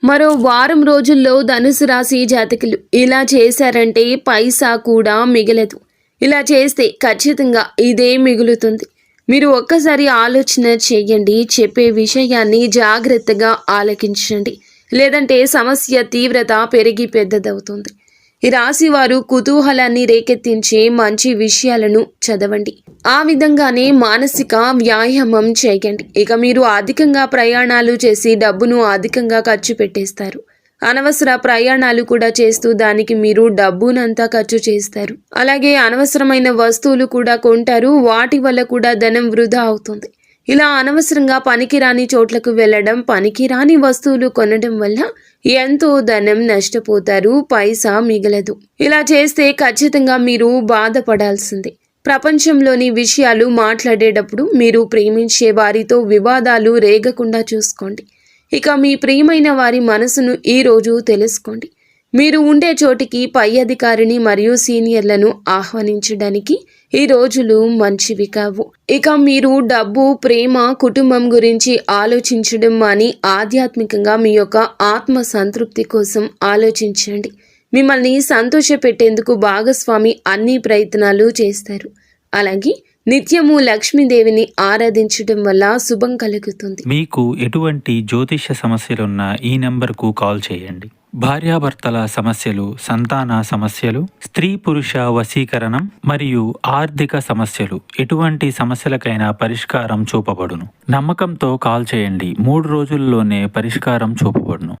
మరో వారం రోజుల్లో ధనుసు రాశి జాతకులు ఇలా చేశారంటే పైసా కూడా మిగలదు. ఇలా చేస్తే ఖచ్చితంగా ఇదే మిగులుతుంది. మీరు ఒక్కసారి ఆలోచన చేయండి. చెప్పే విషయాన్ని జాగ్రత్తగా ఆలకించండి. లేదంటే సమస్య తీవ్రత పెరిగి పెద్దదవుతుంది. ఈ రాశి వారు కుతూహలాన్ని రేకెత్తించే మంచి విషయాలను చదవండి. ఆ విధంగానే మానసిక వ్యాయామం చేయండి. ఇక మీరు అధికంగా ప్రయాణాలు చేసి డబ్బును అధికంగా ఖర్చు పెట్టేస్తారు. అనవసర ప్రయాణాలు కూడా చేస్తూ దానికి మీరు డబ్బునంతా ఖర్చు చేస్తారు. అలాగే అనవసరమైన వస్తువులు కూడా కొంటారు. వాటి వల్ల కూడా ధనం వృధా అవుతుంది. ఇలా అనవసరంగా పనికిరాని చోట్లకు వెళ్ళడం, పనికిరాని వస్తువులు కొనడం వల్ల ఎంతో ధనం నష్టపోతారు. పైసా మిగలదు. ఇలా చేస్తే ఖచ్చితంగా మీరు బాధపడాల్సిందే. ప్రపంచంలోని విషయాలు మాట్లాడేటప్పుడు మీరు ప్రేమించే వారితో వివాదాలు రేగకుండా చూసుకోండి. ఇక మీ ప్రియమైన వారి మనసును ఈ రోజు తెలుసుకోండి. మీరు ఉండే చోటికి పై అధికారిని మరియు సీనియర్లను ఆహ్వానించడానికి ఈ రోజులు మంచివి కావు. ఇక మీరు డబ్బు, ప్రేమ, కుటుంబం గురించి ఆలోచించడం మాని ఆధ్యాత్మికంగా మీ యొక్క ఆత్మ సంతృప్తి కోసం ఆలోచించండి. మిమ్మల్ని సంతోషపెట్టేందుకు భాగస్వామి అన్ని ప్రయత్నాలు చేస్తారు. అలాగే నిత్యము లక్ష్మీదేవిని ఆరాధించడం వల్ల శుభం కలుగుతుంది. మీకు ఎటువంటి జ్యోతిష సమస్యలున్నా ఈ నెంబర్కు కాల్ చేయండి. భార్యాభర్తల సమస్యలు, సంతాన సమస్యలు, స్త్రీ పురుష వశీకరణం మరియు ఆర్థిక సమస్యలు, ఎటువంటి సమస్యలకైనా పరిష్కారం చూపబడును. నమ్మకంతో కాల్ చేయండి. 3 రోజుల్లోనే పరిష్కారం చూపబడును.